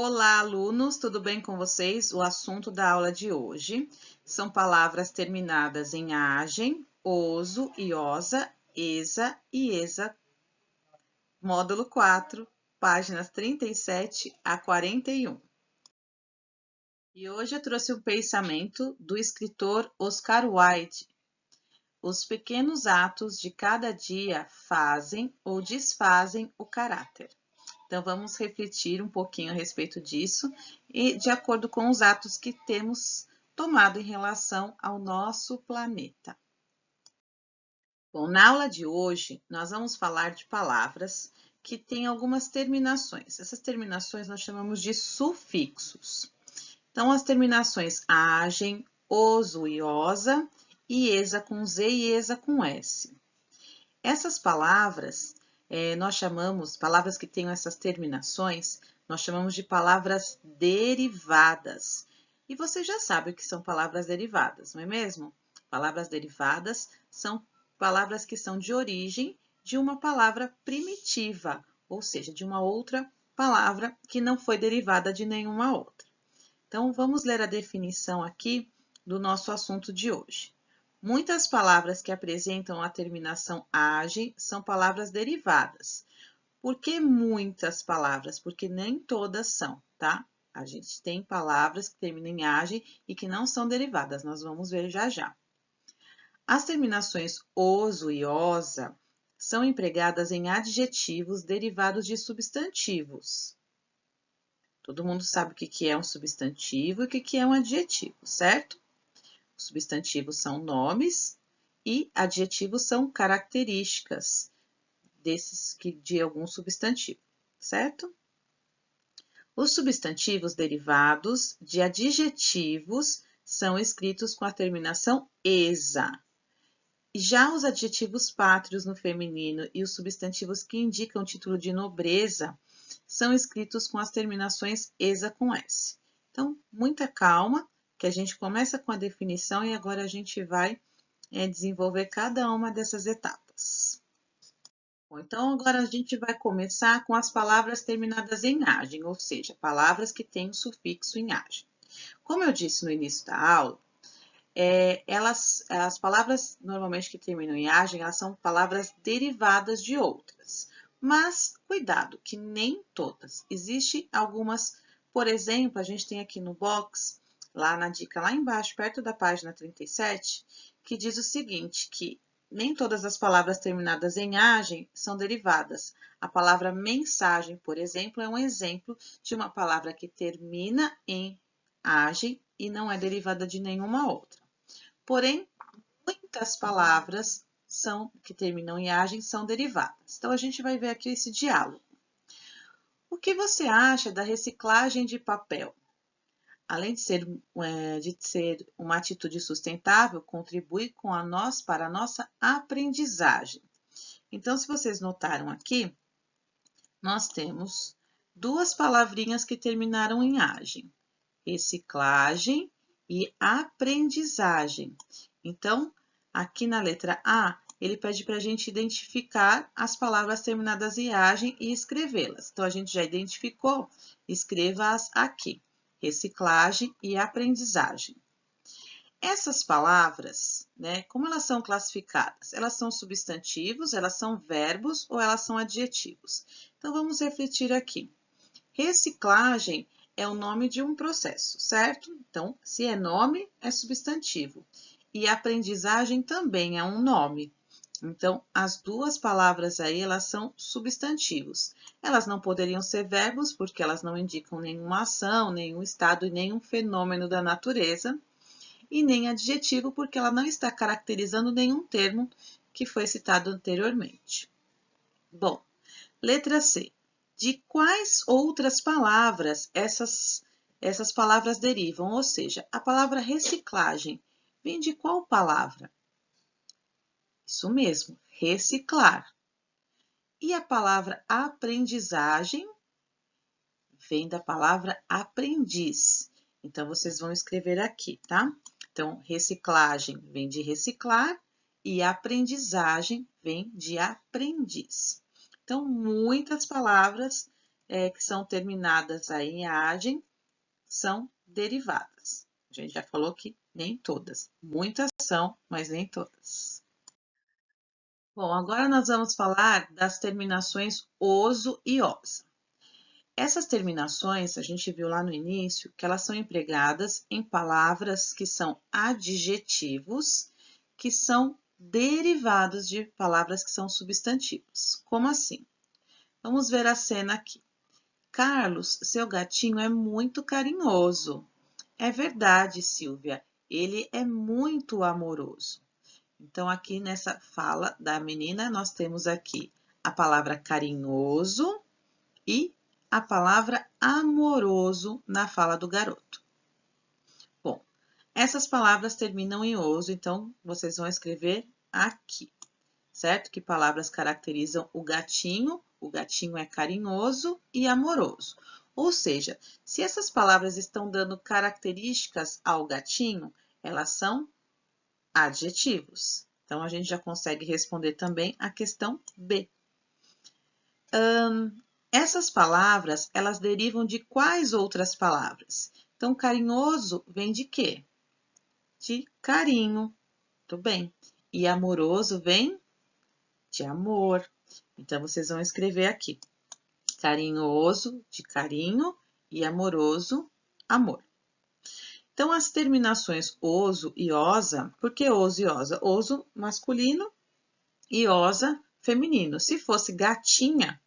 Olá, alunos, tudo bem com vocês? O assunto da aula de hoje são palavras terminadas em agem, oso, iosa, esa e esa, módulo 4, páginas 37 a 41. E hoje eu trouxe um pensamento do escritor Oscar Wilde. Os pequenos atos de cada dia fazem ou desfazem o caráter. Então, vamos refletir um pouquinho a respeito disso e de acordo com os atos que temos tomado em relação ao nosso planeta. Bom, na aula de hoje, nós vamos falar de palavras que têm algumas terminações. Essas terminações nós chamamos de sufixos. Então, as terminações agem, oso e osa, iesa com Z e esa com S. Essas palavras nós chamamos, palavras que tenham essas terminações, nós chamamos de palavras derivadas. E você já sabe o que são palavras derivadas, não é mesmo? Palavras derivadas são palavras que são de origem de uma palavra primitiva, ou seja, de uma outra palavra que não foi derivada de nenhuma outra. Então, vamos ler a definição aqui do nosso assunto de hoje. Muitas palavras que apresentam a terminação age são palavras derivadas. Por que muitas palavras? Porque nem todas são, tá? A gente tem palavras que terminam em age e que não são derivadas, nós vamos ver já já. As terminações oso e osa são empregadas em adjetivos derivados de substantivos. Todo mundo sabe o que é um substantivo e o que é um adjetivo, certo? Substantivos são nomes e adjetivos são características de algum substantivo, certo? Os substantivos derivados de adjetivos são escritos com a terminação esa. Já os adjetivos pátrios no feminino e os substantivos que indicam título de nobreza são escritos com as terminações esa com S. Então, muita calma, que a gente começa com a definição e agora a gente vai desenvolver cada uma dessas etapas. Bom, então, agora a gente vai começar com as palavras terminadas em agem, ou seja, palavras que têm o sufixo em agem. Como eu disse no início da aula, as palavras normalmente que terminam em agem, elas são palavras derivadas de outras. Mas, cuidado, que nem todas. Existem algumas, por exemplo, a gente tem aqui no box, lá na dica lá embaixo, perto da página 37, que diz o seguinte, que nem todas as palavras terminadas em agem são derivadas. A palavra mensagem, por exemplo, é um exemplo de uma palavra que termina em agem e não é derivada de nenhuma outra. Porém, muitas palavras que terminam em agem são derivadas. Então, a gente vai ver aqui esse diálogo. O que você acha da reciclagem de papel? Além de ser uma atitude sustentável, contribui para a nossa aprendizagem. Então, se vocês notaram aqui, nós temos duas palavrinhas que terminaram em agem. Reciclagem e aprendizagem. Então, aqui na letra A, ele pede para a gente identificar as palavras terminadas em agem e escrevê-las. Então, a gente já identificou, escreva-as aqui. Reciclagem e aprendizagem. Essas palavras, como elas são classificadas? Elas são substantivos, elas são verbos ou elas são adjetivos? Então, vamos refletir aqui. Reciclagem é o nome de um processo, certo? Então, se é nome, é substantivo. E aprendizagem também é um nome. Então, as duas palavras aí, elas são substantivos. Elas não poderiam ser verbos, porque elas não indicam nenhuma ação, nenhum estado e nenhum fenômeno da natureza. E nem adjetivo, porque ela não está caracterizando nenhum termo que foi citado anteriormente. Bom, letra C. De quais outras palavras essas palavras derivam? Ou seja, a palavra reciclagem vem de qual palavra? Isso mesmo, reciclar. E a palavra aprendizagem vem da palavra aprendiz. Então, vocês vão escrever aqui, tá? Então, reciclagem vem de reciclar e aprendizagem vem de aprendiz. Então, muitas palavras que são terminadas aí em agem são derivadas. A gente já falou que nem todas. Muitas são, mas nem todas. Bom, agora nós vamos falar das terminações oso e osa. Essas terminações, a gente viu lá no início, que elas são empregadas em palavras que são adjetivos, que são derivados de palavras que são substantivos. Como assim? Vamos ver a cena aqui. Carlos, seu gatinho é muito carinhoso. É verdade, Silvia, ele é muito amoroso. Então, aqui nessa fala da menina, nós temos aqui a palavra carinhoso e a palavra amoroso na fala do garoto. Bom, essas palavras terminam em oso, então vocês vão escrever aqui, certo? Que palavras caracterizam o gatinho? O gatinho é carinhoso e amoroso. Ou seja, se essas palavras estão dando características ao gatinho, elas são adjetivos. Então, a gente já consegue responder também a questão B. Essas palavras, elas derivam de quais outras palavras? Então, carinhoso vem de quê? De carinho. Tudo bem. E amoroso vem de amor. Então, vocês vão escrever aqui. Carinhoso, de carinho, e amoroso, amor. Então, as terminações oso e osa, por que oso e osa? Oso masculino e osa feminino. Se fosse gatinha,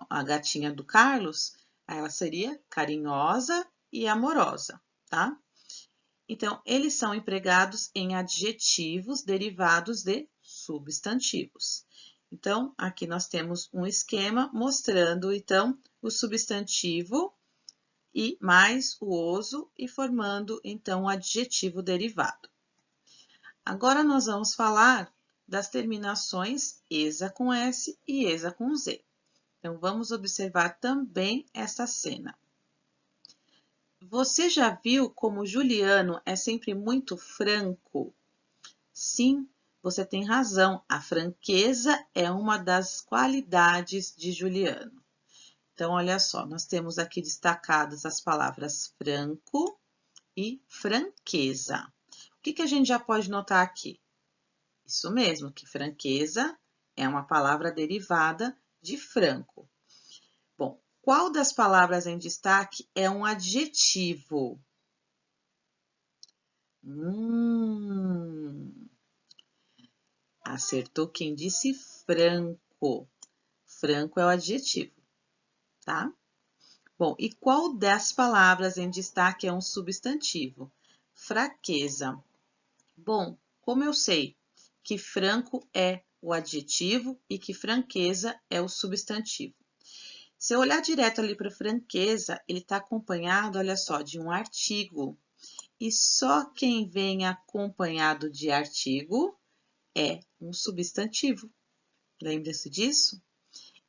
a gatinha do Carlos, ela seria carinhosa e amorosa, tá? Então, eles são empregados em adjetivos derivados de substantivos. Então, aqui nós temos um esquema mostrando, então, o substantivo e mais o oso e formando, então, o adjetivo derivado. Agora, nós vamos falar das terminações esa com S e esa com Z. Então, vamos observar também essa cena. Você já viu como Juliano é sempre muito franco? Sim, você tem razão. A franqueza é uma das qualidades de Juliano. Então, olha só, nós temos aqui destacadas as palavras franco e franqueza. O que a gente já pode notar aqui? Isso mesmo, que franqueza é uma palavra derivada de franco. Bom, qual das palavras em destaque é um adjetivo? Acertou quem disse franco. Franco é o adjetivo, tá? Bom, e qual das palavras em destaque é um substantivo? Fraqueza. Bom, como eu sei que franco é o adjetivo e que franqueza é o substantivo? Se eu olhar direto ali para franqueza, ele está acompanhado, olha só, de um artigo. E só quem vem acompanhado de artigo é um substantivo. Lembra-se disso?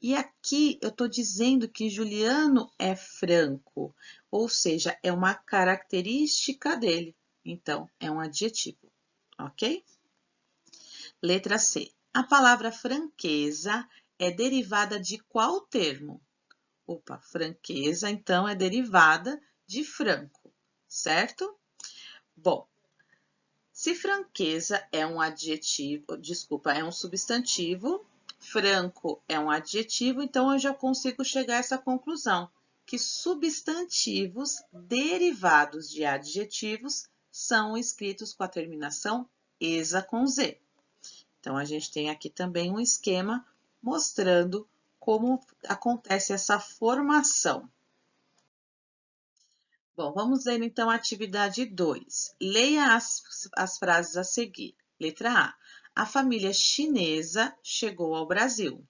E aqui eu estou dizendo que Juliano é franco, ou seja, é uma característica dele. Então, é um adjetivo, ok? Letra C. A palavra franqueza é derivada de qual termo? Opa, franqueza, então, é derivada de franco, certo? Bom, se franqueza é um adjetivo, desculpa, é um substantivo, franco é um adjetivo, então eu já consigo chegar a essa conclusão, que substantivos derivados de adjetivos são escritos com a terminação esa com Z. Então, a gente tem aqui também um esquema mostrando como acontece essa formação. Bom, vamos ler então a atividade 2. Leia as frases a seguir. Letra A. A família chinesa chegou ao Brasil.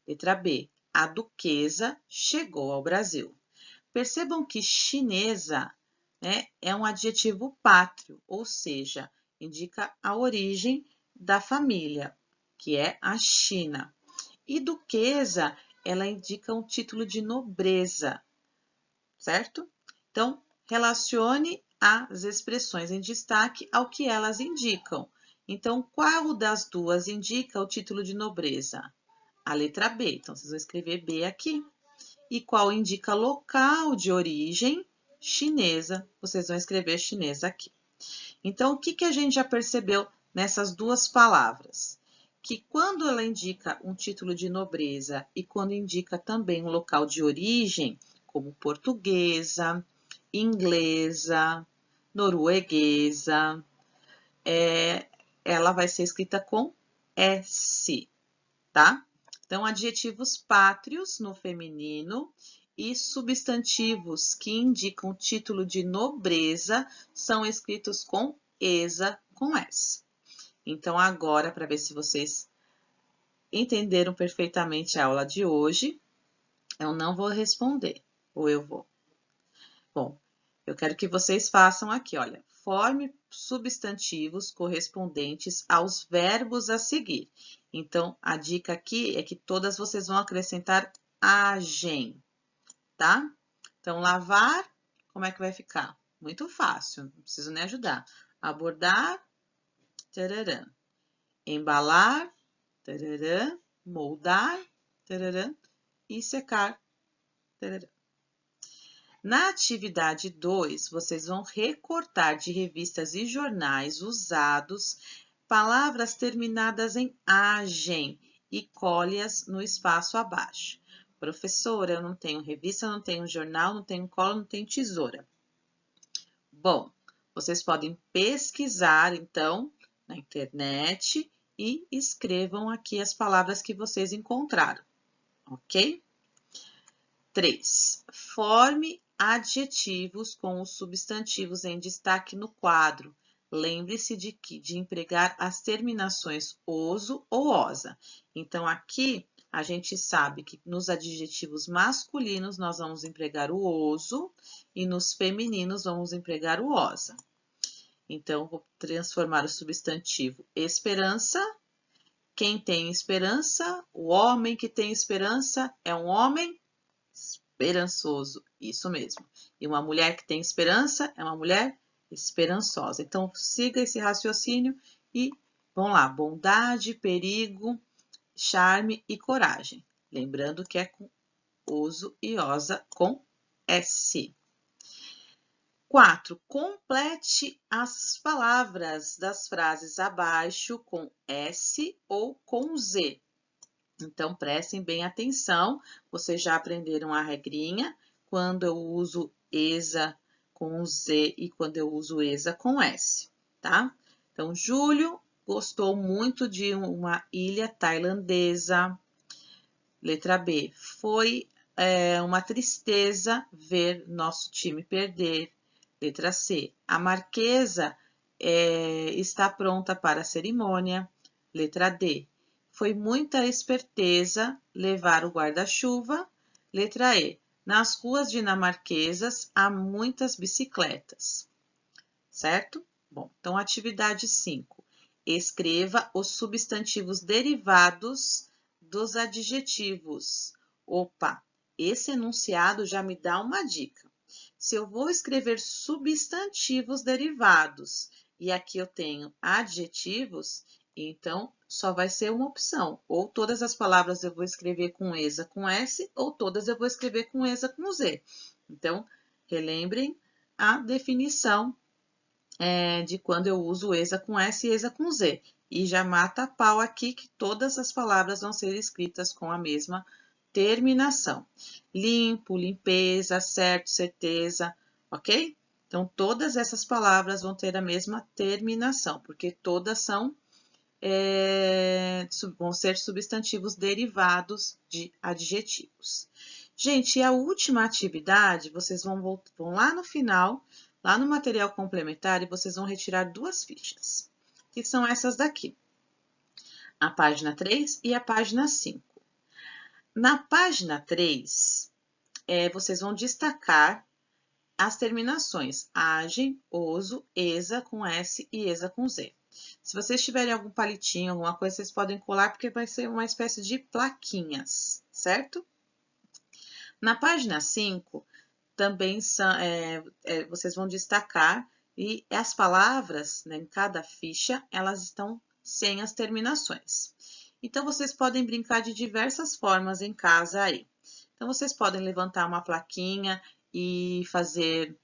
Letra B. A duquesa chegou ao Brasil. Percebam que chinesa, né, é um adjetivo pátrio, ou seja, indica a origem da família, que é a China. E duquesa, ela indica um título de nobreza, certo? Então, relacione as expressões em destaque ao que elas indicam. Então, qual das duas indica o título de nobreza? A letra B. Então, vocês vão escrever B aqui. e qual indica local de origem chinesa. Vocês vão escrever chinesa aqui. Então, o que a gente já percebeu nessas duas palavras? Que quando ela indica um título de nobreza e quando indica também um local de origem, como portuguesa, inglesa, norueguesa, ela vai ser escrita com S, tá? Então, adjetivos pátrios no feminino e substantivos que indicam título de nobreza são escritos com ESA, com S. Então, agora, para ver se vocês entenderam perfeitamente a aula de hoje, eu não vou responder, ou eu vou? Bom, eu quero que vocês façam aqui, olha, forme substantivos correspondentes aos verbos a seguir. Então, a dica aqui é que todas vocês vão acrescentar agem, tá? Então, lavar, como é que vai ficar? Muito fácil, não preciso nem ajudar. Abordar, tararã. Embalar, tararã. Moldar, tararã. E secar, tararã. Na atividade 2, vocês vão recortar de revistas e jornais usados palavras terminadas em agem e colhe-as no espaço abaixo. Professora, eu não tenho revista, não tenho jornal, não tenho cola, não tenho tesoura. Bom, vocês podem pesquisar, então, na internet e escrevam aqui as palavras que vocês encontraram, ok? 3. Forme adjetivos com os substantivos em destaque no quadro. Lembre-se de empregar as terminações oso ou osa. Então, aqui a gente sabe que nos adjetivos masculinos nós vamos empregar o oso e nos femininos vamos empregar o osa. Então, vou transformar o substantivo esperança. Quem tem esperança, o homem que tem esperança é um homem esperançoso, isso mesmo. E uma mulher que tem esperança é uma mulher esperançosa. Então, siga esse raciocínio e vamos lá, bondade, perigo, charme e coragem. Lembrando que é com uso e osa com S. 4. Complete as palavras das frases abaixo com S ou com Z. Então, prestem bem atenção, vocês já aprenderam a regrinha, quando eu uso ESA com Z e quando eu uso ESA com S, tá? Então, Júlio gostou muito de uma ilha tailandesa. Letra B, foi uma tristeza ver nosso time perder. Letra C, a Marquesa está pronta para a cerimônia. Letra D, foi muita esperteza levar o guarda-chuva. Letra E, nas ruas dinamarquesas há muitas bicicletas. Certo? Bom, então atividade 5. Escreva os substantivos derivados dos adjetivos. Opa, esse enunciado já me dá uma dica. Se eu vou escrever substantivos derivados e aqui eu tenho adjetivos, então só vai ser uma opção. Ou todas as palavras eu vou escrever com ESA com S, ou todas eu vou escrever com ESA com Z. Então, relembrem a definição de quando eu uso ESA com S e ESA com Z. E já mata a pau aqui que todas as palavras vão ser escritas com a mesma terminação. Limpo, limpeza, certo, certeza, ok? Então, todas essas palavras vão ter a mesma terminação, porque todas vão ser substantivos derivados de adjetivos. Gente, e a última atividade, vocês vão lá no final, lá no material complementar, e vocês vão retirar duas fichas, que são essas daqui. A página 3 e a página 5. Na página 3, vocês vão destacar as terminações agem, oso, ESA com S e ESA com Z. Se vocês tiverem algum palitinho, alguma coisa, vocês podem colar, porque vai ser uma espécie de plaquinhas, certo? Na página 5, também vocês vão destacar e as palavras, né, em cada ficha, elas estão sem as terminações. Então, vocês podem brincar de diversas formas em casa aí. Então, vocês podem levantar uma plaquinha e fazer,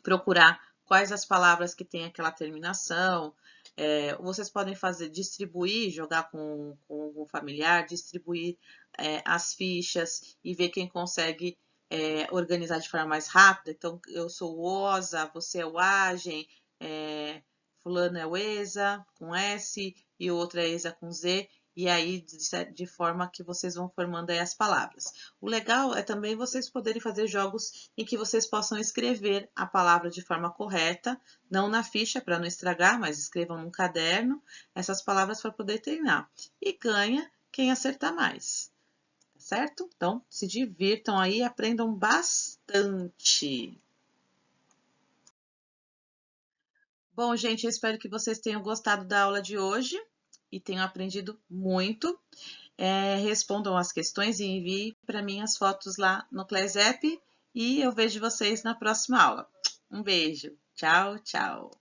procurar quais as palavras que têm aquela terminação. Vocês podem distribuir, jogar com o familiar, distribuir as fichas e ver quem consegue organizar de forma mais rápida. Então, eu sou o Osa, você é o Agem, fulano é o Eza com S e o outro é Eza com Z. E aí, de forma que vocês vão formando aí as palavras. O legal é também vocês poderem fazer jogos em que vocês possam escrever a palavra de forma correta, não na ficha para não estragar, mas escrevam num caderno essas palavras para poder treinar. E ganha quem acertar mais, tá certo? Então, se divirtam aí e aprendam bastante. Bom, gente, eu espero que vocês tenham gostado da aula de hoje e tenham aprendido muito. Respondam as questões e enviem para mim as fotos lá no Class App e eu vejo vocês na próxima aula. Um beijo. Tchau, tchau.